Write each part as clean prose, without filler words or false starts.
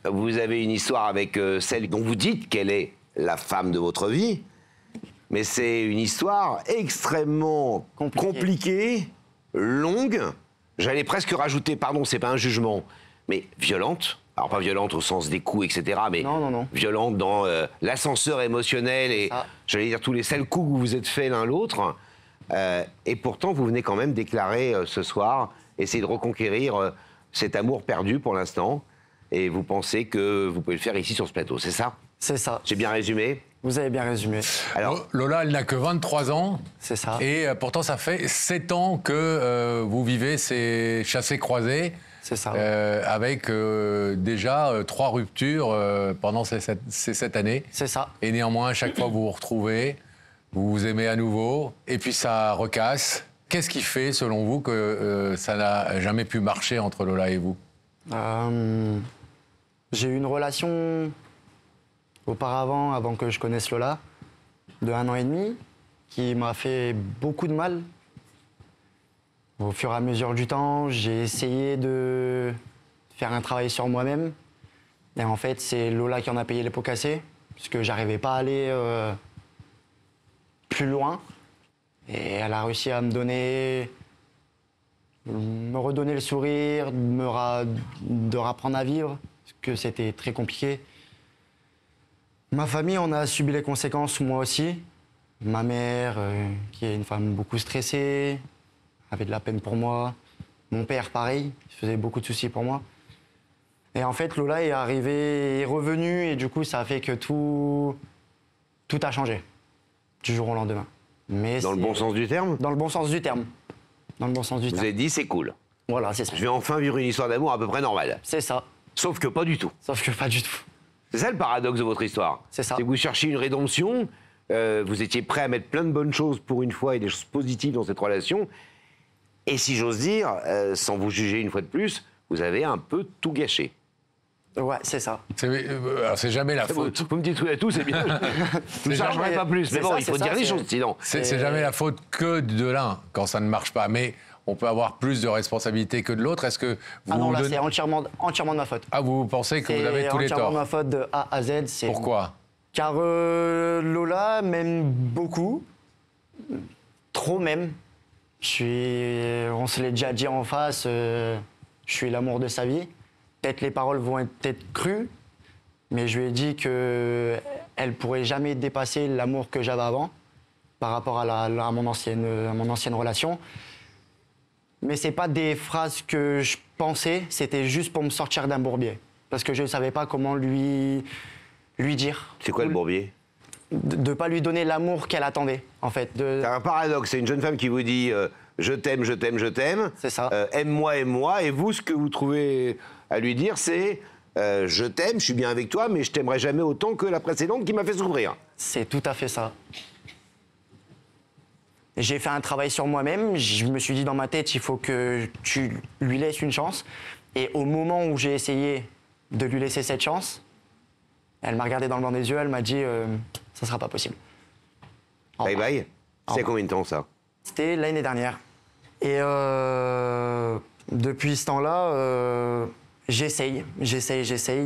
vous avez une histoire avec celle dont vous dites qu'elle est la femme de votre vie, mais c'est une histoire extrêmement compliquée, longue. J'allais presque rajouter, pardon, c'est pas un jugement, mais violente. Alors pas violente au sens des coups, etc., mais non. Violente dans l'ascenseur émotionnel et, j'allais dire, tous les sales coups que vous vous êtes faits l'un l'autre. Et pourtant, vous venez quand même déclarer ce soir, essayer de reconquérir cet amour perdu pour l'instant. Et vous pensez que vous pouvez le faire ici sur ce plateau, c'est ça? C'est ça. J'ai bien résumé? Vous avez bien résumé. Alors, Lola, elle n'a que 23 ans. C'est ça. Et pourtant, ça fait 7 ans que vous vivez ces chassés-croisés. C'est ça. Avec déjà 3 ruptures pendant ces 7 années. C'est ça. Et néanmoins, à chaque fois, vous vous retrouvez, vous vous aimez à nouveau, et puis ça recasse. Qu'est-ce qui fait, selon vous, que ça n'a jamais pu marcher entre Lola et vous? J'ai eu une relation auparavant, avant que je connaisse Lola, de 1 an et demi, qui m'a fait beaucoup de mal. Au fur et à mesure du temps, j'ai essayé de faire un travail sur moi-même. Et en fait, c'est Lola qui en a payé les pots cassés, puisque j'arrivais pas à aller plus loin. Et elle a réussi à me redonner le sourire, de rapprendre à vivre, parce que c'était très compliqué. Ma famille en a subi les conséquences, moi aussi. Ma mère, qui est une femme beaucoup stressée, avait de la peine pour moi. Mon père, pareil, il faisait beaucoup de soucis pour moi. Et en fait, Lola est arrivée, est revenue, et du coup, ça a fait que tout a changé, du jour au lendemain. Mais dans le bon sens du terme? Dans le bon sens du terme. Dans le bon sens du terme. Vous avez dit, c'est cool. Voilà, c'est ça. Je vais enfin vivre une histoire d'amour à peu près normale. C'est ça. Sauf que pas du tout. Sauf que pas du tout. C'est ça le paradoxe de votre histoire. C'est ça. C'est que vous cherchiez une rédemption, vous étiez prêt à mettre plein de bonnes choses pour une fois et des choses positives dans cette relation. Et si j'ose dire, sans vous juger une fois de plus, vous avez un peu tout gâché. Ouais, c'est ça. C'est jamais la faute. Vous me dites tout à tout, c'est bien. Je ne chargerai pas plus. Mais bon, il faut dire les choses, sinon. C'est jamais la faute que de l'un quand ça ne marche pas. Mais on peut avoir plus de responsabilités que de l'autre. Est-ce que vous... Ah non, là, c'est entièrement de ma faute. Ah, vous pensez que vous avez tous les torts? C'est entièrement de ma faute de A à Z. Pourquoi? Car Lola m'aime beaucoup. Trop même. On se l'est déjà dit en face, je suis l'amour de sa vie. Peut-être les paroles vont être peut-être crues, mais je lui ai dit qu'elle ne pourrait jamais dépasser l'amour que j'avais avant par rapport à mon ancienne relation. Mais ce n'est pas des phrases que je pensais, c'était juste pour me sortir d'un bourbier. Parce que je ne savais pas comment lui dire. C'est quoi le bourbier? De ne pas lui donner l'amour qu'elle attendait, en fait. C'est un paradoxe, c'est une jeune femme qui vous dit je t'aime, je t'aime, je t'aime. C'est ça. Aime-moi, aime-moi. Et vous, ce que vous trouvez à lui dire, c'est je t'aime, je suis bien avec toi, mais je t'aimerai jamais autant que la précédente qui m'a fait souffrir. C'est tout à fait ça. J'ai fait un travail sur moi-même. Je me suis dit dans ma tête, il faut que tu lui laisses une chance. Et au moment où j'ai essayé de lui laisser cette chance, elle m'a regardé dans le blanc des yeux, elle m'a dit ça sera pas possible. Bye bye. C'est combien de temps ça? C'était l'année dernière. Et depuis ce temps-là, j'essaye.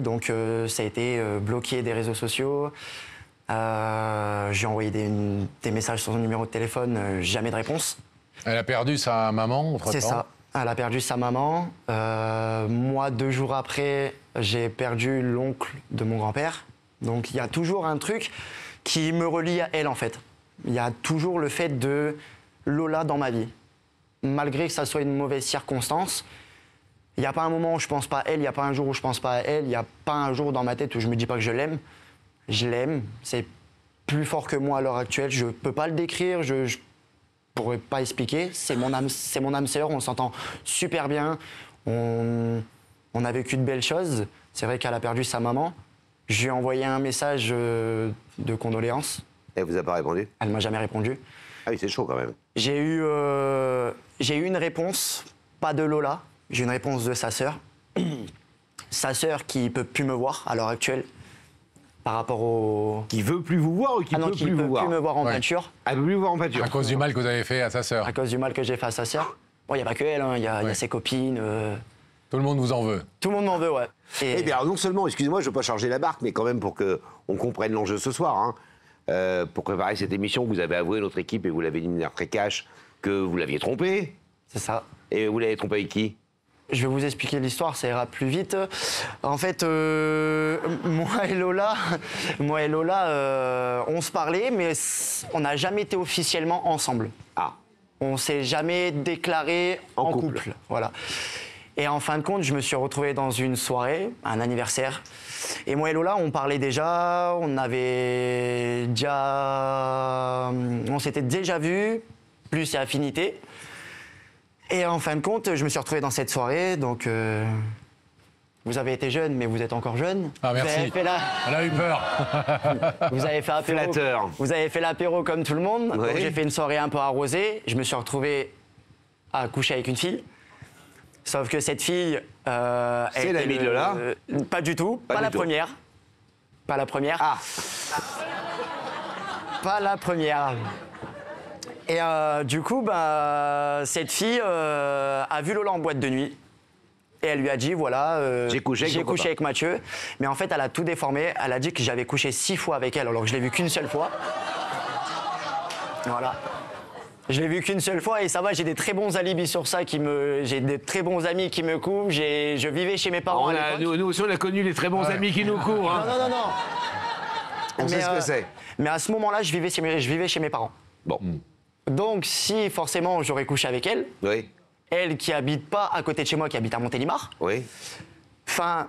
Donc ça a été bloqué des réseaux sociaux. J'ai envoyé des messages sur son numéro de téléphone, jamais de réponse. Elle a perdu sa maman entre-temps? C'est ça. Elle a perdu sa maman. Moi, 2 jours après, j'ai perdu l'oncle de mon grand-père. Donc il y a toujours un truc qui me relie à elle, en fait. Il y a toujours le fait de Lola dans ma vie. Malgré que ça soit une mauvaise circonstance, il n'y a pas un moment où je pense pas à elle, il n'y a pas un jour où je pense pas à elle, il n'y a pas un jour dans ma tête où je me dis pas que je l'aime. Je l'aime, c'est plus fort que moi à l'heure actuelle, je peux pas le décrire, je pourrais pas expliquer. C'est mon âme sœur, on s'entend super bien, on a vécu de belles choses. C'est vrai qu'elle a perdu sa maman. Je lui ai envoyé un message de condoléances. Elle vous a pas répondu? Elle m'a jamais répondu. Ah oui, c'est chaud quand même. J'ai eu une réponse, pas de Lola, j'ai eu une réponse de sa sœur. Sa sœur qui peut plus me voir à l'heure actuelle par rapport au... Qui veut plus vous voir ou qui peut plus vous voir? Qui peut plus me voir en peinture. Elle peut plus vous voir en peinture. À cause du mal que vous avez fait à sa sœur? À cause du mal que j'ai fait à sa sœur. Bon, il n'y a pas que elle, il y a ses copines. Tout le monde vous en veut. Tout le monde m'en veut, ouais. Eh bien, alors, non seulement, excusez-moi, je ne veux pas charger la barque, mais quand même pour qu'on comprenne l'enjeu ce soir, hein, pour préparer cette émission, vous avez avoué notre équipe, et vous l'avez dit de manière très cash, que vous l'aviez trompé. C'est ça. Et vous l'avez trompé avec qui? Je vais vous expliquer l'histoire, ça ira plus vite. En fait, moi et Lola, on se parlait, mais on n'a jamais été officiellement ensemble. Ah. On s'est jamais déclaré en couple. Voilà. Et en fin de compte, je me suis retrouvé dans une soirée, un anniversaire. Et moi et Lola, on parlait déjà, on s'était déjà vus, plus et affinité. Et en fin de compte, je me suis retrouvé dans cette soirée, donc vous avez été jeune, mais vous êtes encore jeune. Ah, merci. Elle a eu peur. Vous avez fait apéro. Flatteur. Vous avez fait l'apéro comme tout le monde. Oui. Donc j'ai fait une soirée un peu arrosée. Je me suis retrouvé à coucher avec une fille. Sauf que cette fille. C'est l'amie de Lola? Pas du tout. Pas la première. Pas la première. Ah. Pas la première. Et du coup, cette fille a vu Lola en boîte de nuit. Et elle lui a dit, voilà, j'ai couché avec Mathieu. Mais en fait, elle a tout déformé. Elle a dit que j'avais couché 6 fois avec elle, alors que je l'ai vu qu'une seule fois. Voilà. Je l'ai vu qu'une seule fois et ça va, j'ai des très bons alibis sur ça. J'ai des très bons amis qui me couvrent. Je vivais chez mes parents à l'époque. Nous aussi, on a connu les très bons amis qui nous courent. Hein. Non. On sait ce que c'est. Mais à ce moment-là, je vivais chez mes parents. Bon. Donc, si forcément j'aurais couché avec elle, Oui. elle qui habite pas à côté de chez moi, qui habite à Montélimar, Oui. enfin,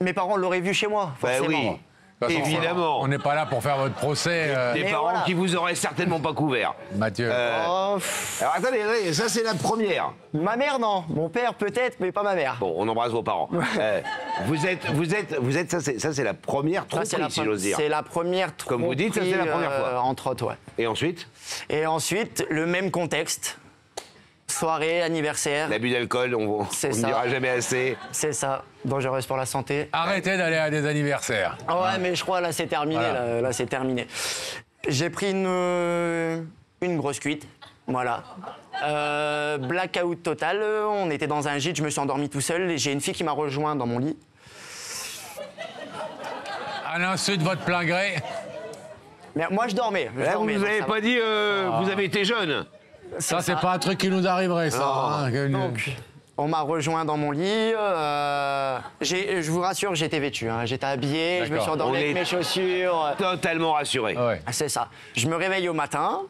mes parents l'auraient vu chez moi, forcément. Oui. De toute façon, Évidemment. On n'est pas là pour faire votre procès, Des Mais parents voilà. qui vous auraient certainement pas couvert. Mathieu. Oh, Alors attendez, ça c'est la première. ma mère, non. Mon père, peut-être, mais pas ma mère. Bon, on embrasse vos parents. Vous êtes, ça c'est la première Ça, tromperie, si j'ose dire. C'est la première tromperie. Comme vous dites, ça, c'est la première fois. Entre autres, ouais. Et ensuite, Et ensuite, le même contexte. Soirée, anniversaire. l'abus d'alcool, on ne C'est ça. dira jamais assez. C'est ça. Dangereuse pour la santé. Arrêtez d'aller à des anniversaires. Ouais, mais je crois là c'est terminé. Voilà. Là c'est terminé. J'ai pris une grosse cuite. Voilà. Blackout total. On était dans un gîte, je me suis endormi tout seul. Et j'ai une fille qui m'a rejoint dans mon lit. À l'insu de votre plein gré. Mais moi je dormais. Là, vous nous donc avez ça pas va. dit, vous avez été jeune. Ça, c'est pas un truc qui nous arriverait, ça. hein, que- Donc, on m'a rejoint dans mon lit. Je vous rassure, j'étais vêtu. Hein. J'étais habillé, je me D'accord. suis endormi On avec est- mes chaussures. Totalement rassuré. Ah ouais. C'est ça. Je me réveille au matin,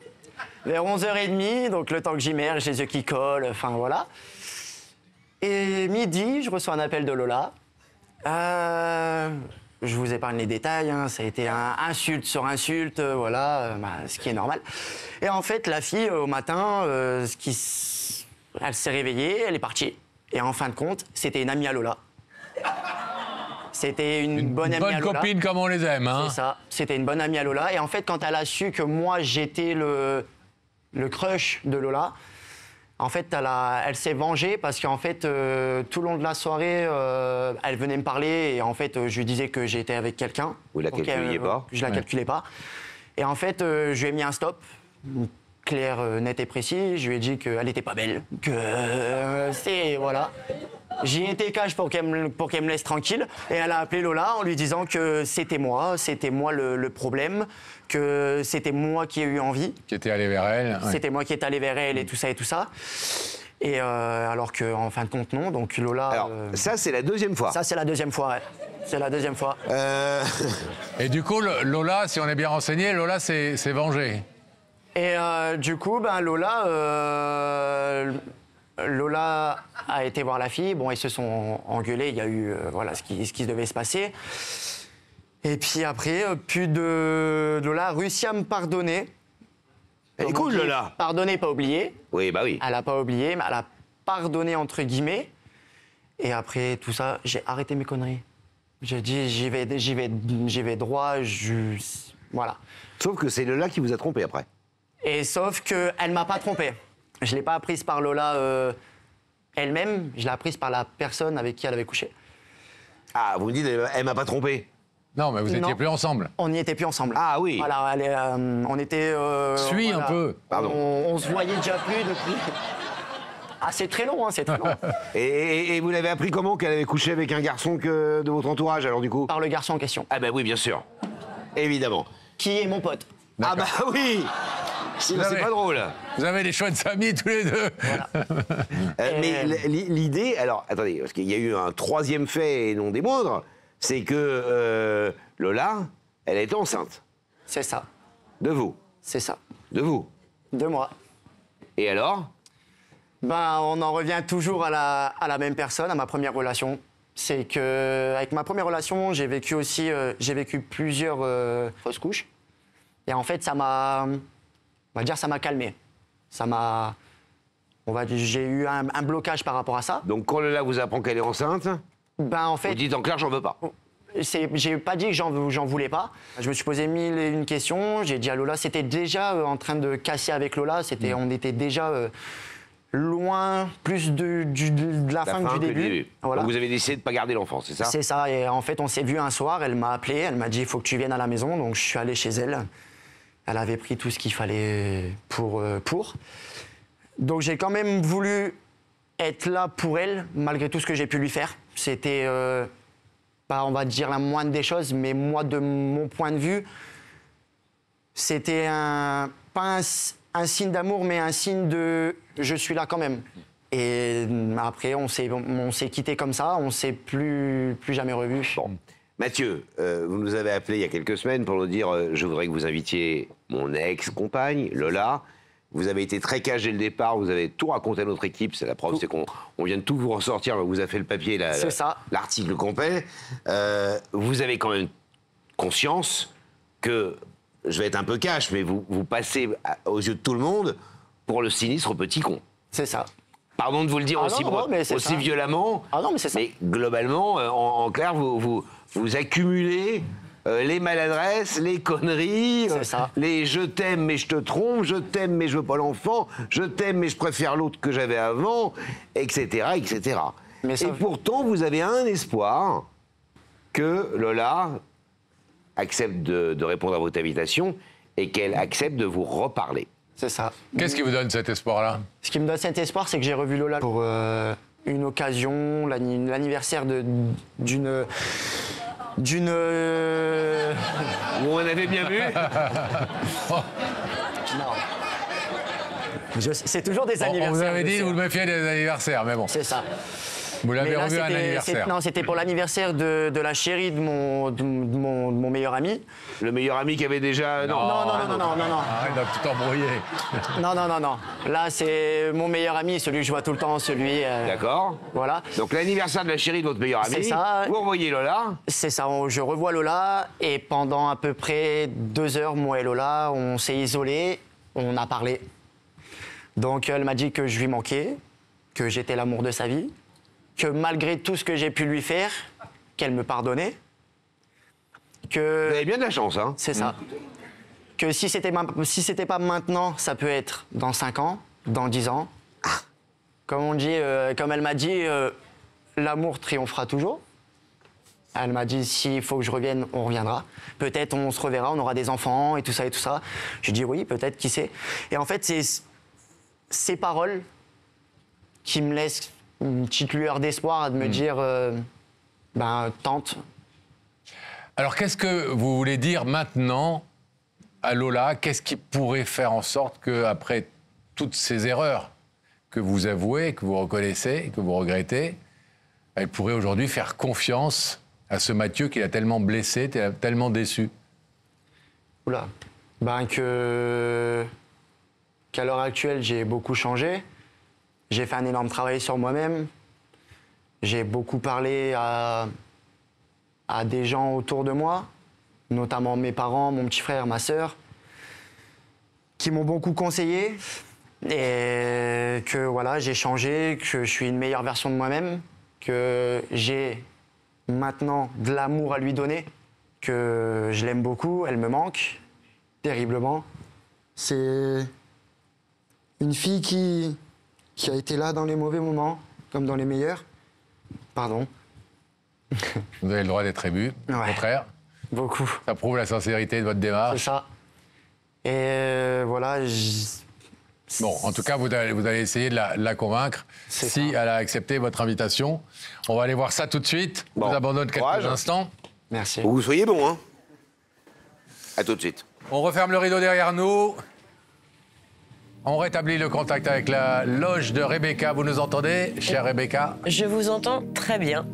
vers 11h30, donc le temps que j'immerge, les yeux qui collent, enfin voilà. Et midi, je reçois un appel de Lola. Je vous épargne les détails, hein, ça a été un insulte sur insulte, voilà, ce qui est normal. Et en fait, la fille, au matin, elle s'est réveillée, elle est partie. Et en fin de compte, c'était une amie à Lola. C'était une bonne amie à Bonne Lola. copine comme on les aime, hein. C'est ça, c'était une bonne amie à Lola. Et en fait, quand elle a su que moi, j'étais le crush de Lola, en fait, elle s'est vengée parce qu'en fait, tout le long de la soirée, elle venait me parler et en fait, je lui disais que j'étais avec quelqu'un. Vous la Donc, calculiez pas. Je la calculais pas. Et en fait, je lui ai mis un stop, clair, net et précis. Je lui ai dit qu'elle n'était pas belle, que voilà. J'y étais cash pour qu'elle me laisse tranquille. Et elle a appelé Lola en lui disant que c'était moi le problème, que c'était moi qui ai eu envie. Qui était allé vers elle. ouais. C'était moi qui étais allé vers elle et tout ça et tout ça. Et alors qu'en fin de compte, non. Donc Lola. Alors, ça c'est la deuxième fois. ça, c'est la deuxième fois, ouais. C'est la deuxième fois. Et du coup, Lola, si on est bien renseigné, Lola s'est vengée. Et du coup, Lola a été voir la fille. Bon, ils se sont engueulés. Il y a eu voilà ce qui devait se passer. Et puis après, Lola a réussi à me pardonner. Elle est cool, Lola. Pardonner, pas oublier. Oui, bah oui. Elle n'a pas oublié, mais elle a pardonné entre guillemets. Et après tout ça, j'ai arrêté mes conneries. J'ai dit, j'y vais droit. Voilà. Sauf que c'est Lola qui vous a trompé après. Et sauf qu'elle m'a pas trompé. Je l'ai pas apprise par Lola elle-même. Je l'ai apprise par la personne avec qui elle avait couché. Ah, vous me dites, elle m'a pas trompé. Non, mais vous Non. étiez plus ensemble. On n'y était plus ensemble. Ah oui. Voilà, on était. Suis un peu. Pardon. On se voyait déjà plus depuis. Ah, c'est très long, hein, c'est très long. Et vous l'avez appris comment qu'elle avait couché avec un garçon de votre entourage, alors du coup? Par le garçon en question. Ah bah oui, bien sûr. Évidemment. Qui est mon pote. Ah bah oui. Sinon, c'est pas drôle. Vous avez des chouettes amis tous les deux. Voilà. Mais l'idée, alors attendez, parce qu'il y a eu un troisième fait et non des moindres, c'est que Lola, elle était enceinte. C'est ça. De vous. C'est ça. De vous. De moi. Et alors? Ben, on en revient toujours à la même personne, à ma première relation. C'est que avec ma première relation, j'ai vécu plusieurs fausses couches. Et en fait, on va dire, ça m'a calmé. J'ai eu un blocage par rapport à ça. Donc quand Lola vous apprend qu'elle est enceinte, Ben, en fait, vous dites en clair, j'en veux pas. j'ai pas dit que j'en voulais pas. Je me suis posé mille et une questions. J'ai dit à Lola, c'était déjà en train de casser avec Lola. On était déjà loin, plus de la fin que du début. Voilà. Donc vous avez décidé de pas garder l'enfant, c'est ça? C'est ça. Et en fait, on s'est vu un soir. Elle m'a appelé. Elle m'a dit, il faut que tu viennes à la maison. Donc je suis allé chez elle. Elle avait pris tout ce qu'il fallait pour. Donc j'ai quand même voulu être là pour elle, malgré tout ce que j'ai pu lui faire. C'était, on va dire, la moindre des choses, mais moi, de mon point de vue, c'était pas un signe d'amour, mais un signe de « je suis là quand même ». Et après, on s'est quitté comme ça, on s'est plus jamais revus. Bon. Mathieu, vous nous avez appelé il y a quelques semaines pour nous dire je voudrais que vous invitiez mon ex-compagne, Lola. Vous avez été très cash dès le départ, vous avez tout raconté à notre équipe. C'est la preuve, c'est qu'on vient de tout vous ressortir. On vous a fait le papier, l'article complet. Vous avez quand même conscience que, je vais être un peu cash, mais vous passez aux yeux de tout le monde pour le sinistre petit con. C'est ça. Pardon de vous le dire aussi violemment. Ah non, mais c'est ça. Mais globalement, en clair, vous accumulez les maladresses, les conneries, les je t'aime mais je te trompe, je t'aime mais je veux pas l'enfant, je t'aime mais je préfère l'autre que j'avais avant, etc., etc. Et pourtant, vous avez un espoir que Lola accepte de répondre à votre invitation et qu'elle accepte de vous reparler. C'est ça. Qu'est-ce qui vous donne cet espoir-là? Ce qui me donne cet espoir, c'est que j'ai revu Lola pour une occasion, l'anniversaire d'une... On avait bien vu. Non. C'est toujours des anniversaires. On vous avait dit, vous le méfiez des anniversaires, mais bon. C'est ça. Vous l'avez revu à un anniversaire. Non, c'était pour l'anniversaire de la chérie de mon meilleur ami. Le meilleur ami qui avait déjà... Non. Ah, il a tout embrouillé. Non. Là, c'est mon meilleur ami, celui que je vois tout le temps, celui... D'accord. Voilà. Donc l'anniversaire de la chérie de votre meilleur ami. C'est ça. Vous revoyez Lola. C'est ça, je revois Lola et pendant à peu près 2 heures, moi et Lola, on s'est isolés, on a parlé. Donc elle m'a dit que je lui manquais, que j'étais l'amour de sa vie, que malgré tout ce que j'ai pu lui faire, qu'elle me pardonnait. Que... Vous avez bien de la chance, hein. C'est ça. Que si c'était pas maintenant, ça peut être dans 5 ans, dans 10 ans. Comme on dit, comme elle m'a dit, l'amour triomphera toujours. Elle m'a dit, s'il faut que je revienne, on reviendra. Peut-être on se reverra, on aura des enfants et tout ça et tout ça. J'ai dit oui, peut-être, qui sait. Et en fait, c'est ces paroles qui me laissent une petite lueur d'espoir de me dire, tente. Alors, qu'est-ce que vous voulez dire maintenant à Lola? Qu'est-ce qui pourrait faire en sorte qu'après toutes ces erreurs que vous avouez, que vous reconnaissez, que vous regrettez, elle pourrait aujourd'hui faire confiance à ce Mathieu qui l'a tellement blessé, tellement déçu? Oula. Qu'à l'heure actuelle, j'ai beaucoup changé. J'ai fait un énorme travail sur moi-même. J'ai beaucoup parlé à des gens autour de moi, notamment mes parents, mon petit frère, ma sœur, qui m'ont beaucoup conseillé. Et que voilà, j'ai changé, que je suis une meilleure version de moi-même, que j'ai maintenant de l'amour à lui donner, que je l'aime beaucoup, elle me manque terriblement. C'est une fille qui a été là dans les mauvais moments, comme dans les meilleurs. Pardon. Vous avez le droit d'être ému, au contraire. Beaucoup. Ça prouve la sincérité de votre démarche. C'est ça. Et voilà, Bon, en tout cas, vous allez essayer de la convaincre si elle a accepté votre invitation. On va aller voir ça tout de suite. Bon. Je vous abandonne quelques instants. Merci. Vous soyez bon, hein. À tout de suite. On referme le rideau derrière nous. On rétablit le contact avec la loge de Rebecca. Vous nous entendez, chère Rebecca? Je vous entends très bien.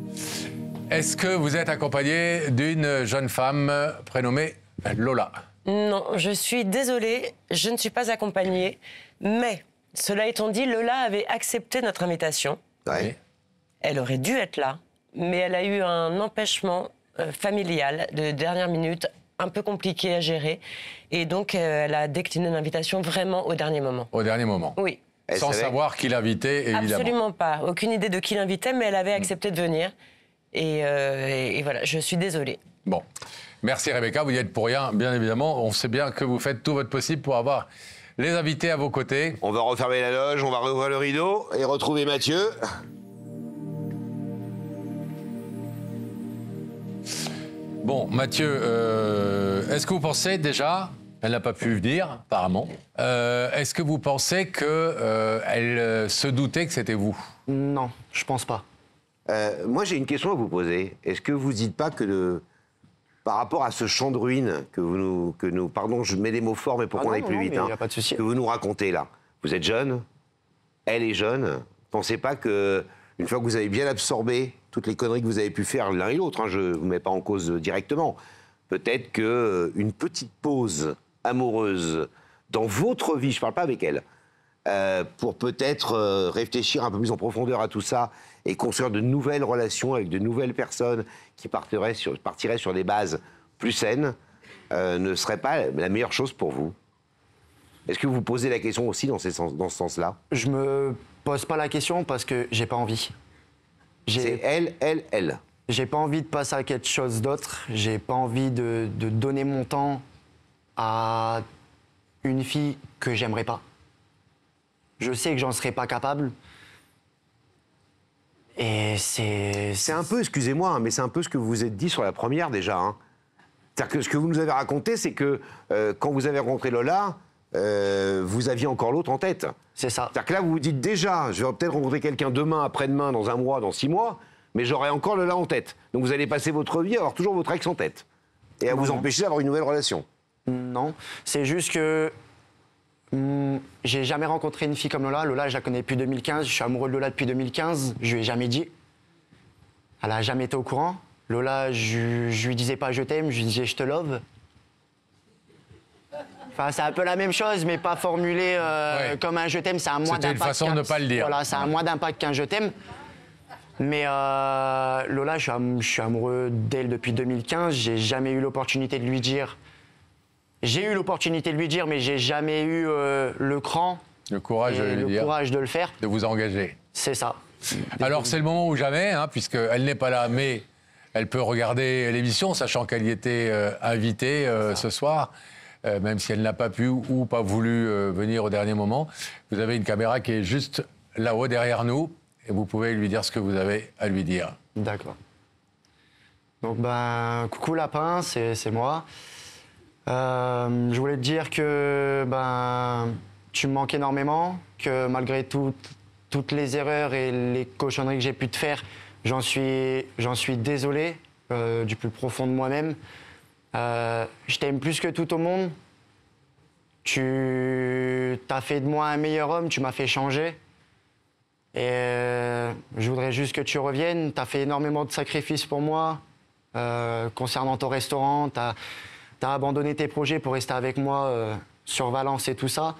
Est-ce que vous êtes accompagnée d'une jeune femme prénommée Lola? Non, je suis désolée, je ne suis pas accompagnée. Mais, cela étant dit, Lola avait accepté notre invitation. Ouais. Elle aurait dû être là, mais elle a eu un empêchement familial de dernière minute, un peu compliqué à gérer. Et donc, elle a décliné l'invitation vraiment au dernier moment. Au dernier moment? Oui. Sans savoir qui l'invitait, évidemment. Absolument pas. Aucune idée de qui l'invitait, mais elle avait accepté de venir. Et voilà, je suis désolée. Bon. Merci Rebecca, vous y êtes pour rien, bien évidemment. On sait bien que vous faites tout votre possible pour avoir les invités à vos côtés. On va refermer la loge, on va rouvrir le rideau et retrouver Mathieu. Bon, Mathieu, est-ce que vous pensez déjà, elle n'a pas pu venir apparemment, est-ce que vous pensez qu'elle se doutait que c'était vous? Non, je pense pas. Moi, j'ai une question à vous poser. Est-ce que vous dites pas que par rapport à ce chant de ruines que nous, pardon, je mets les mots forts, mais pour qu'on aille plus vite, y a pas de souci. que vous nous racontez là, vous êtes jeune, elle est jeune. Pensez pas que une fois que vous avez bien absorbé toutes les conneries que vous avez pu faire l'un et l'autre, hein, je ne vous mets pas en cause directement, peut-être qu'une petite pause amoureuse dans votre vie, je ne parle pas avec elle, pour peut-être réfléchir un peu plus en profondeur à tout ça et construire de nouvelles relations avec de nouvelles personnes qui partiraient sur des bases plus saines, ne serait pas la meilleure chose pour vous? Est-ce que vous posez la question aussi dans ce sens-là? Je me pose pas la question parce que j'ai pas envie. C'est elle. J'ai pas envie de passer à quelque chose d'autre. J'ai pas envie de donner mon temps à une fille que j'aimerais pas. Je sais que j'en serais pas capable. Et C'est un peu, excusez-moi, hein, mais c'est un peu ce que vous vous êtes dit sur la première déjà. Hein. C'est-à-dire que ce que vous nous avez raconté, c'est que quand vous avez rencontré Lola, vous aviez encore l'autre en tête. C'est ça. C'est-à-dire que là, vous vous dites déjà, je vais peut-être rencontrer quelqu'un demain, après-demain, dans un mois, dans 6 mois, mais j'aurai encore Lola en tête. Donc vous allez passer votre vie à avoir toujours votre ex en tête. Et à vous empêcher d'avoir une nouvelle relation. Non, c'est juste que j'ai jamais rencontré une fille comme Lola. Lola, je la connais depuis 2015. Je suis amoureux de Lola depuis 2015. Je lui ai jamais dit. Elle a jamais été au courant. Lola, je lui disais pas je t'aime, je lui disais je te love. Enfin, c'est un peu la même chose, mais pas formulé comme un je t'aime. Ça a moins C'était d'impact. une façon de ne pas le dire. Voilà, ça a moins d'impact qu'un je t'aime. Mais Lola, je suis amoureux d'elle depuis 2015. J'ai jamais eu l'opportunité de lui dire. J'ai eu l'opportunité de lui dire, mais j'ai jamais eu le cran. Le courage de lui le dire. courage de le faire. De vous engager. C'est ça. Alors c'est le moment ou jamais, hein, puisqu'elle n'est pas là, mais elle peut regarder l'émission, sachant qu'elle y était invitée ce soir, même si elle n'a pas pu ou pas voulu venir au dernier moment. Vous avez une caméra qui est juste là-haut derrière nous, et vous pouvez lui dire ce que vous avez à lui dire. D'accord. Donc coucou lapin, c'est moi. Je voulais te dire que tu me manques énormément, que malgré toutes les erreurs et les cochonneries que j'ai pu te faire, j'en suis désolé du plus profond de moi-même. Je t'aime plus que tout au monde. Tu t'as fait de moi un meilleur homme, tu m'as fait changer. Et je voudrais juste que tu reviennes. Tu as fait énormément de sacrifices pour moi concernant ton restaurant. Tu as abandonné tes projets pour rester avec moi sur Valence et tout ça.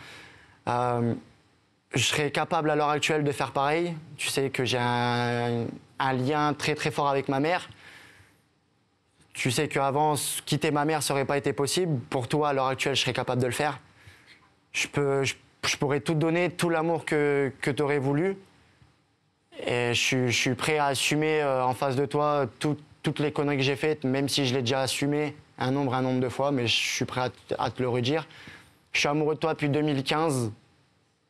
Je serais capable à l'heure actuelle de faire pareil. Tu sais que j'ai un lien très très fort avec ma mère. Tu sais qu'avant, quitter ma mère, ça n'aurait pas été possible. Pour toi, à l'heure actuelle, je serais capable de le faire. Je pourrais tout te donner, tout l'amour que tu aurais voulu. Et je suis prêt à assumer en face de toi toutes les conneries que j'ai faites, même si je l'ai déjà assumé un nombre de fois, mais je suis prêt à te le redire. Je suis amoureux de toi depuis 2015.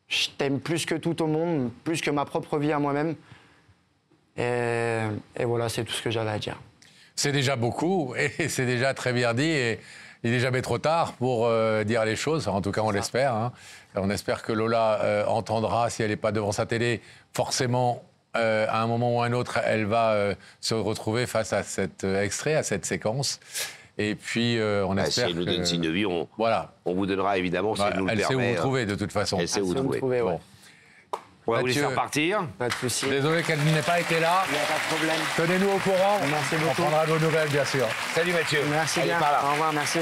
Je t'aime plus que tout au monde, plus que ma propre vie à moi-même. Et voilà, c'est tout ce que j'avais à dire. C'est déjà beaucoup, et c'est déjà très bien dit, et il n'est jamais trop tard pour dire les choses. En tout cas, on l'espère. Hein. On espère que Lola entendra, si elle n'est pas devant sa télé, forcément, à un moment ou à un autre, elle va se retrouver face à cet extrait, à cette séquence. Et puis, on espère si elle nous donne signe de vie, on vous donnera évidemment, si elle nous le permet. Elle sait où vous trouver, de toute façon. Elle sait où vous trouver. Ouais. On va vous laisser repartir. Pas de souci. Désolé qu'elle n'ait pas été là. Il n'y a pas de problème. Tenez-nous au courant. Merci beaucoup. On prendra vos nouvelles, bien sûr. Salut Mathieu. Merci Allez, bien. par là. Au revoir, merci.